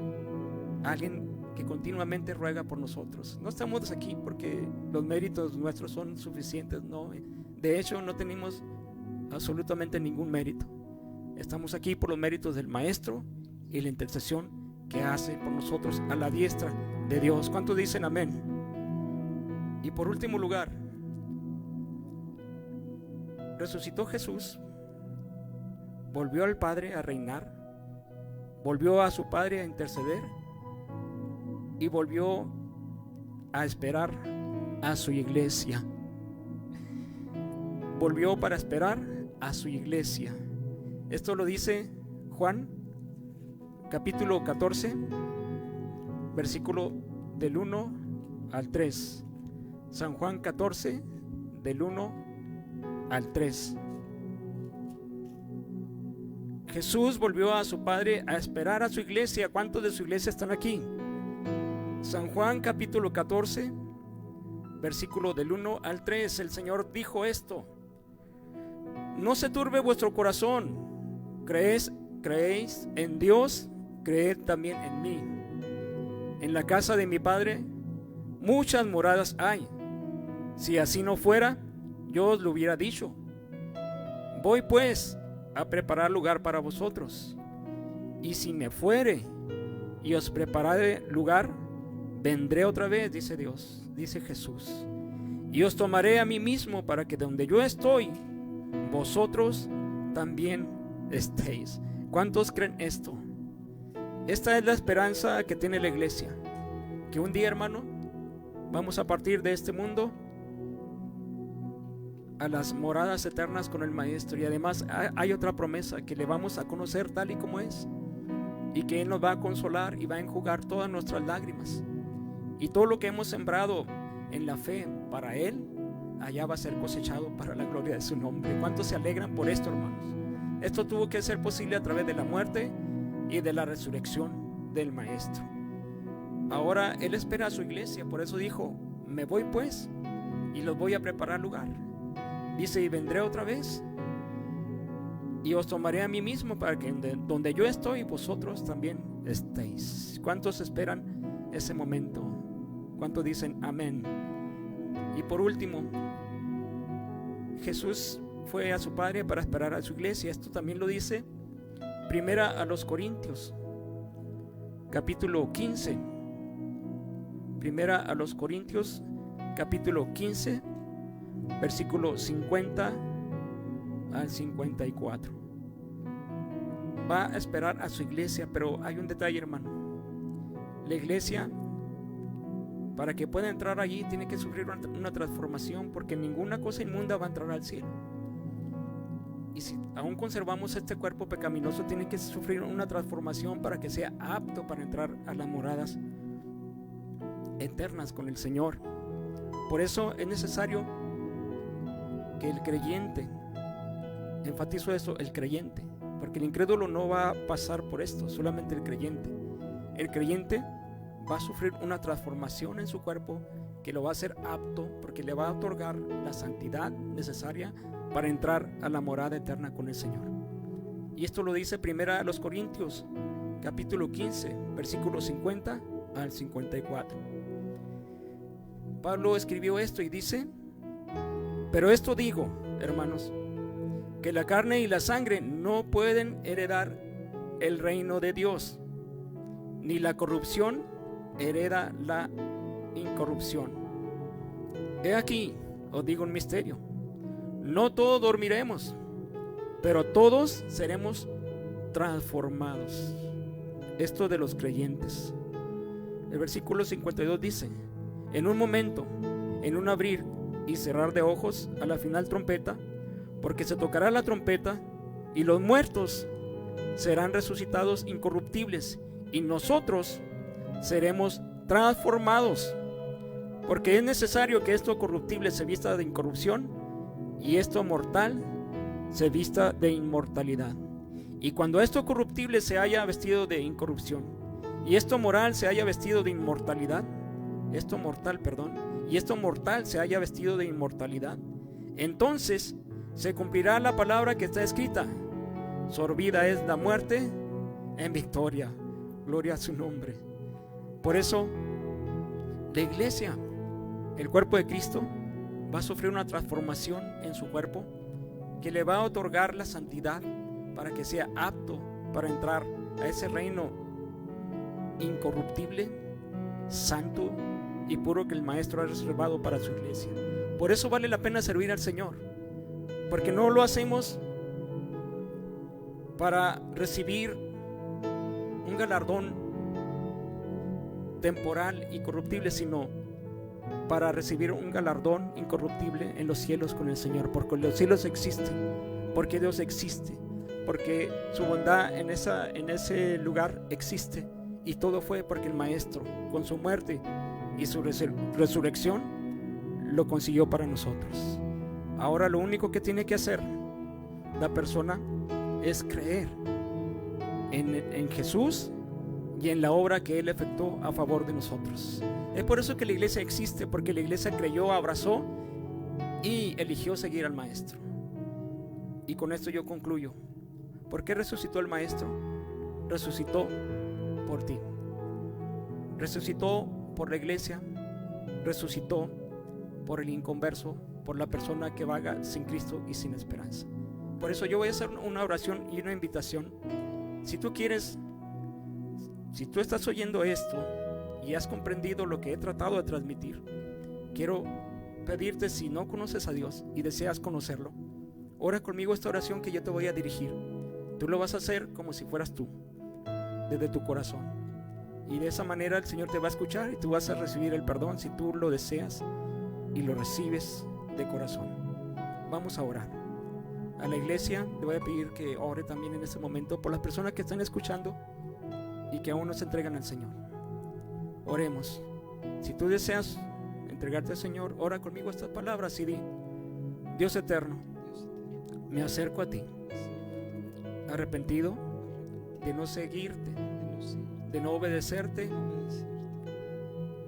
alguien que continuamente ruega por nosotros. No estamos aquí porque los méritos nuestros son suficientes, no. De hecho, no tenemos absolutamente ningún mérito. Estamos aquí por los méritos del Maestro y la intercesión que hace por nosotros a la diestra de Dios. ¿Cuántos dicen amén? Y por último lugar, resucitó Jesús, volvió al Padre a reinar, volvió a su Padre a interceder y volvió a esperar a su iglesia. Volvió para esperar a su iglesia. Esto lo dice Juan capítulo 14, versículo del 1 al 3. San Juan 14, del 1 al 3. Jesús volvió a su Padre a esperar a su iglesia. ¿Cuántos de su iglesia están aquí? San Juan capítulo 14, versículo del 1 al 3. El Señor dijo esto: no se turbe vuestro corazón. ¿Creéis en Dios? Creed también en mí. En la casa de mi Padre muchas moradas hay. Si así no fuera, yo os lo hubiera dicho. Voy pues a preparar lugar para vosotros. Y si me fuere y os preparare lugar, vendré otra vez, dice Dios, dice Jesús, y os tomaré a mí mismo para que donde yo estoy, vosotros también estéis. ¿Cuántos creen esto? Esta es la esperanza que tiene la iglesia, que un día, hermano, vamos a partir de este mundo a las moradas eternas con el Maestro. Y además hay otra promesa, que le vamos a conocer tal y como es, y que Él nos va a consolar y va a enjugar todas nuestras lágrimas, y todo lo que hemos sembrado en la fe para Él, allá va a ser cosechado para la gloria de su nombre. ¿Cuántos se alegran por esto, hermanos? Esto tuvo que ser posible a través de la muerte y de la resurrección del Maestro. Ahora Él espera a su iglesia, por eso dijo: me voy pues y los voy a preparar lugar. Dice: y vendré otra vez y os tomaré a mí mismo para que donde yo estoy, vosotros también estéis. ¿Cuántos esperan ese momento? ¿Cuántos dicen amén? Y por último, Jesús fue a su Padre para esperar a su iglesia. Esto también lo dice Primera a los Corintios, capítulo 15. Primera a los Corintios, capítulo 15, versículo 50 al 54. Va a esperar a su iglesia, pero hay un detalle, hermano. La iglesia, para que pueda entrar allí, tiene que sufrir una transformación, porque ninguna cosa inmunda va a entrar al cielo. Y si aún conservamos este cuerpo pecaminoso, tiene que sufrir una transformación para que sea apto para entrar a las moradas eternas con el Señor. Por eso es necesario que el creyente, enfatizo eso, el creyente, porque el incrédulo no va a pasar por esto, solamente el creyente. El creyente va a sufrir una transformación en su cuerpo que lo va a hacer apto, porque le va a otorgar la santidad necesaria para entrar a la morada eterna con el Señor. Y esto lo dice Primera a los Corintios, capítulo 15, versículos 50 al 54. Pablo escribió esto y dice: pero esto digo, hermanos, que la carne y la sangre no pueden heredar el reino de Dios, ni la corrupción hereda la incorrupción. He aquí, os digo un misterio: no todos dormiremos, pero todos seremos transformados. Esto de los creyentes. El versículo 52 dice: en un momento, en un abrir y cerrar de ojos, a la final trompeta, porque se tocará la trompeta, y los muertos serán resucitados incorruptibles, y nosotros seremos transformados, porque es necesario que esto corruptible se vista de incorrupción, y esto mortal se vista de inmortalidad. Y cuando esto corruptible se haya vestido de incorrupción, y esto moral se haya vestido de inmortalidad, esto mortal se haya vestido de inmortalidad, entonces se cumplirá la palabra que está escrita: sorbida es la muerte en victoria. Gloria a su nombre. Por eso la iglesia, el cuerpo de Cristo, va a sufrir una transformación en su cuerpo que le va a otorgar la santidad para que sea apto para entrar a ese reino incorruptible, santo y puro que el Maestro ha reservado para su iglesia. Por eso vale la pena servir al Señor, porque no lo hacemos para recibir un galardón temporal y corruptible, sino para recibir un galardón incorruptible en los cielos con el Señor, porque los cielos existen, porque Dios existe, porque su bondad en ese lugar existe, y todo fue porque el Maestro, con su muerte y su resurrección, lo consiguió para nosotros. Ahora lo único que tiene que hacer la persona es creer en Jesús y en la obra que Él efectuó a favor de nosotros. Es por eso que la iglesia existe, porque la iglesia creyó, abrazó y eligió seguir al Maestro. Y con esto yo concluyo. ¿Por qué resucitó el Maestro? Resucitó por ti. Resucitó por la iglesia. Resucitó por el inconverso, por la persona que vaga sin Cristo y sin esperanza. Por eso yo voy a hacer una oración y una invitación. Si tú quieres, si tú estás oyendo esto y has comprendido lo que he tratado de transmitir, quiero pedirte, si no conoces a Dios y deseas conocerlo, ora conmigo esta oración que yo te voy a dirigir. Tú lo vas a hacer como si fueras tú, desde tu corazón. Y de esa manera el Señor te va a escuchar y tú vas a recibir el perdón si tú lo deseas y lo recibes de corazón. Vamos a orar. A la iglesia le voy a pedir que ore también en este momento por las personas que están escuchando y que aún no se entregan al Señor. Oremos. Si tú deseas entregarte al Señor, ora conmigo estas palabras y di: Dios eterno, me acerco a ti, arrepentido de no seguirte, de no obedecerte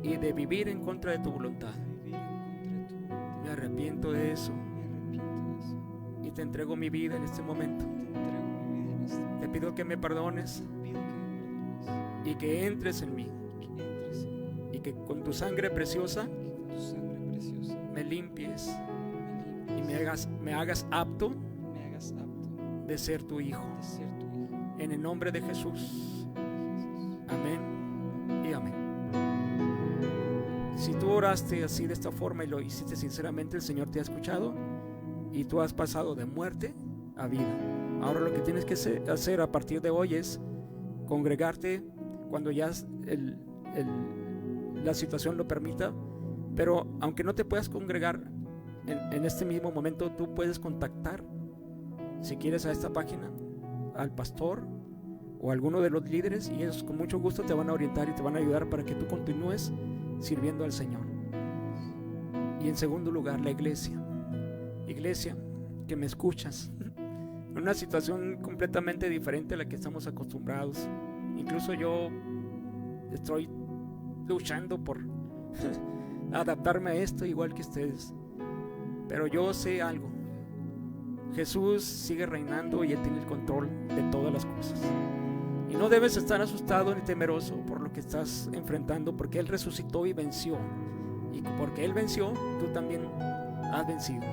y de vivir en contra de tu voluntad. Me arrepiento de eso y te entrego mi vida en este momento. Te pido que me perdones y que entres en mí, y que con tu sangre preciosa me limpies y me hagas apto de ser tu hijo. En el nombre de Jesús. Amén y amén. Si tú oraste así de esta forma y lo hiciste sinceramente, el Señor te ha escuchado y tú has pasado de muerte a vida. Ahora lo que tienes que hacer a partir de hoy es congregarte cuando ya la situación lo permita. Pero aunque no te puedas congregar en este mismo momento, tú puedes contactar, si quieres, a esta página, al pastor o a alguno de los líderes, y ellos con mucho gusto te van a orientar y te van a ayudar para que tú continúes sirviendo al Señor. Y en segundo lugar, la iglesia que me escuchas, en una situación completamente diferente a la que estamos acostumbrados. Incluso yo estoy luchando por adaptarme a esto igual que ustedes, pero yo sé algo: Jesús sigue reinando y Él tiene el control de todas las cosas, y no debes estar asustado ni temeroso por lo que estás enfrentando, porque Él resucitó y venció, y porque Él venció, tú también has vencido,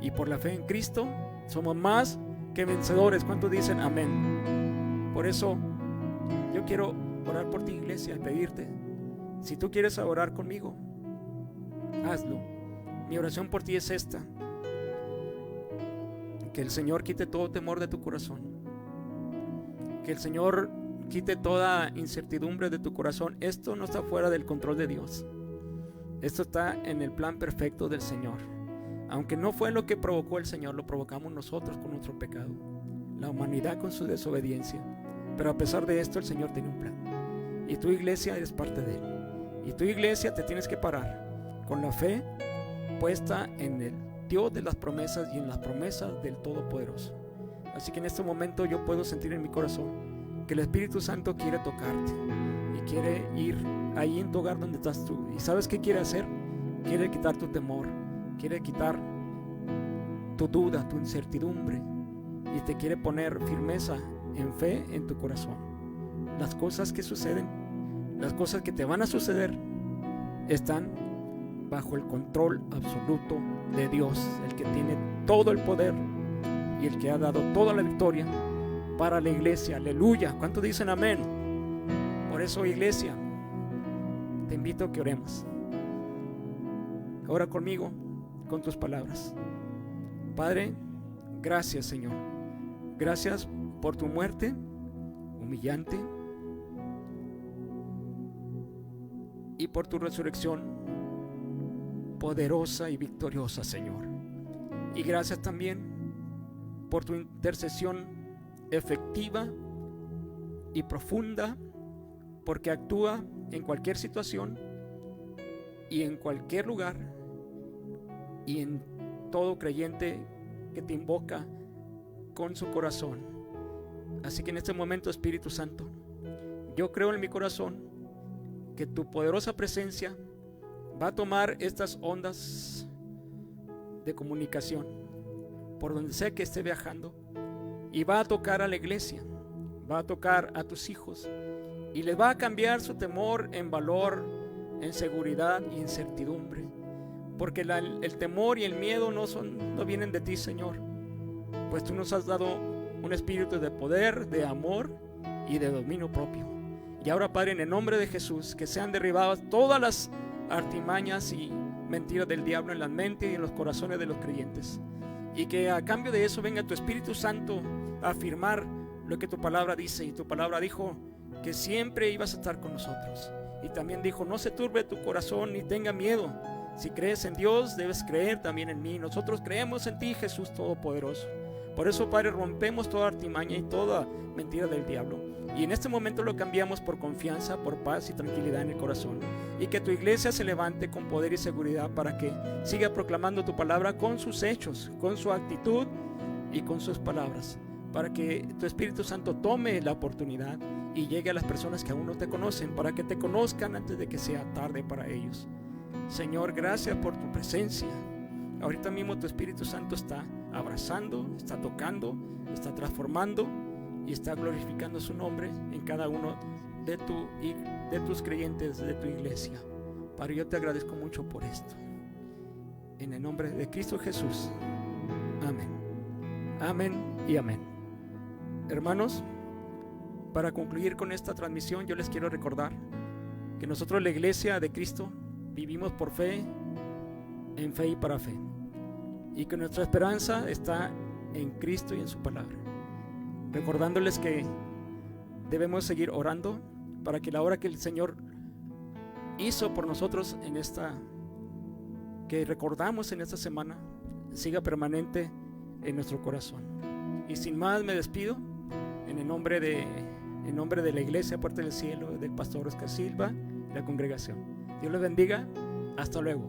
y por la fe en Cristo somos más que vencedores. ¿Cuántos dicen amén? Por eso yo quiero orar por ti, iglesia, y pedirte, si tú quieres orar conmigo, hazlo. Mi oración por ti es esta: que el Señor quite todo temor de tu corazón, que el Señor quite toda incertidumbre de tu corazón. Esto no está fuera del control de Dios, esto está en el plan perfecto del Señor. Aunque no fue lo que provocó el Señor, lo provocamos nosotros con nuestro pecado, la humanidad con su desobediencia. Pero a pesar de esto, el Señor tiene un plan, y tu iglesia eres parte de Él. Y tu iglesia te tienes que parar con la fe puesta en el Dios de las promesas y en las promesas del Todopoderoso. Así que en este momento yo puedo sentir en mi corazón que el Espíritu Santo quiere tocarte y quiere ir ahí en tu hogar donde estás tú. ¿Y sabes qué quiere hacer? Quiere quitar tu temor, quiere quitar tu duda, tu incertidumbre, y te quiere poner firmeza en fe en tu corazón. Las cosas que suceden, las cosas que te van a suceder, están bajo el control absoluto de Dios, el que tiene todo el poder y el que ha dado toda la victoria para la iglesia. Aleluya. ¿Cuántos dicen amén? Por eso, iglesia, te invito a que oremos. Ora conmigo con tus palabras. Padre, gracias, Señor. Gracias por tu muerte humillante y por tu resurrección poderosa y victoriosa, Señor. Y gracias también por tu intercesión efectiva y profunda, porque actúa en cualquier situación y en cualquier lugar y en todo creyente que te invoca con su corazón. Así que en este momento, Espíritu Santo, yo creo en mi corazón que tu poderosa presencia va a tomar estas ondas de comunicación por donde sea que esté viajando, y va a tocar a la iglesia, va a tocar a tus hijos, y les va a cambiar su temor en valor, en seguridad y en certidumbre, porque el temor y el miedo no vienen de ti, Señor, pues tú nos has dado un espíritu de poder, de amor y de dominio propio. Y ahora, Padre, en el nombre de Jesús, que sean derribadas todas las artimañas y mentira del diablo en las mentes y en los corazones de los creyentes. Y que a cambio de eso venga tu Espíritu Santo a afirmar lo que tu palabra dice. Y tu palabra dijo que siempre ibas a estar con nosotros. Y también dijo: no se turbe tu corazón ni tenga miedo. Si crees en Dios, debes creer también en mí. Nosotros creemos en ti, Jesús Todopoderoso. Por eso, Padre, rompemos toda artimaña y toda mentira del diablo. Y en este momento lo cambiamos por confianza, por paz y tranquilidad en el corazón. Y que tu iglesia se levante con poder y seguridad para que siga proclamando tu palabra con sus hechos, con su actitud y con sus palabras. Para que tu Espíritu Santo tome la oportunidad y llegue a las personas que aún no te conocen, para que te conozcan antes de que sea tarde para ellos. Señor, gracias por tu presencia. Ahorita mismo tu Espíritu Santo está abrazando, está tocando, está transformando y está glorificando su nombre en cada uno de tus creyentes, de tu iglesia. Padre, yo te agradezco mucho por esto. En el nombre de Cristo Jesús. Amén. Amén y amén. Hermanos, para concluir con esta transmisión, yo les quiero recordar que nosotros, la iglesia de Cristo, vivimos por fe, en fe y para fe, y que nuestra esperanza está en Cristo y en su palabra. Recordándoles que debemos seguir orando para que la obra que el Señor hizo por nosotros que recordamos en esta semana, siga permanente en nuestro corazón. Y sin más me despido en nombre de la iglesia Puerta del Cielo, del pastor Oscar Silva y la congregación. Dios les bendiga. Hasta luego.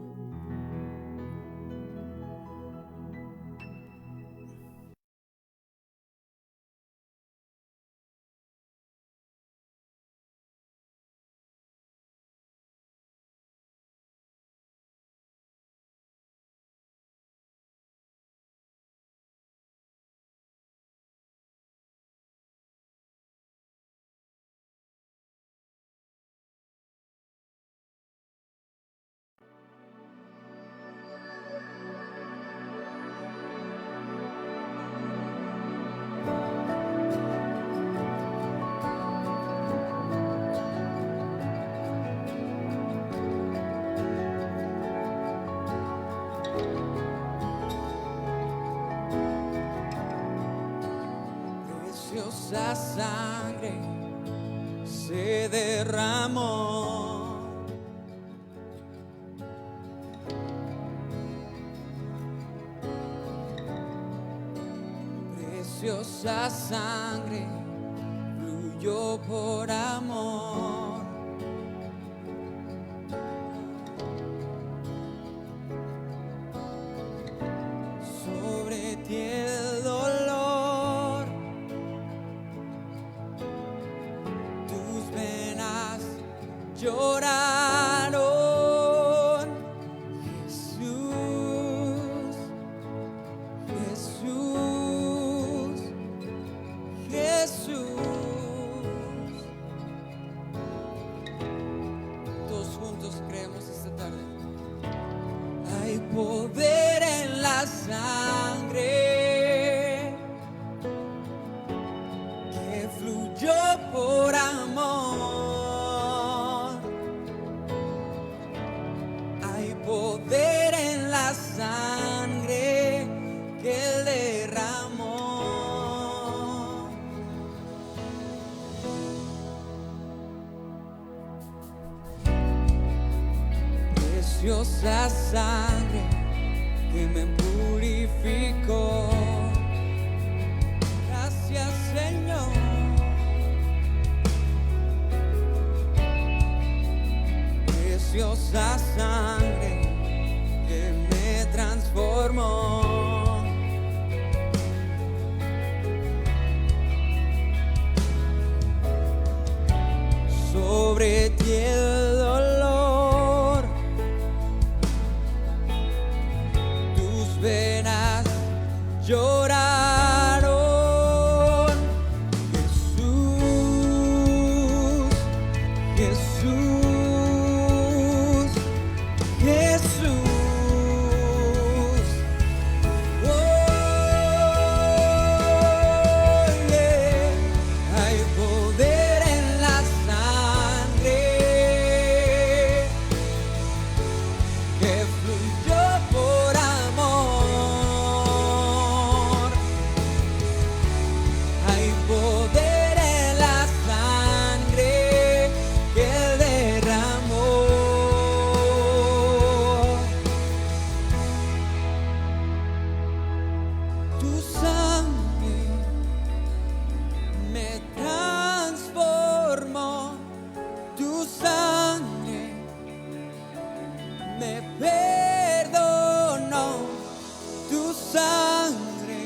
Preciosa sangre se derramó, preciosa sangre fluyó por amor, sobre ti el dolor, tus venas lloraron. Jesús, Jesús, Jesús. Todos juntos creemos esta tarde. Hay poder en la sangre que fluyó por amor. Hay poder en la sangre que Él derramó. Preciosa sangre que me purificó. Gracias, Señor. Preciosa sangre que me transformó. Sobre ti el dolor, tus venas lloraron. Jesús, Jesús, Jesús. Oh, yeah. Hay poder en la sangre que fluye tu sangre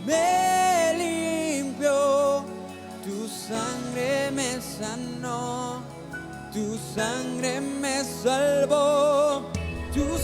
me limpió, tu sangre me sanó, tu sangre me salvó, tu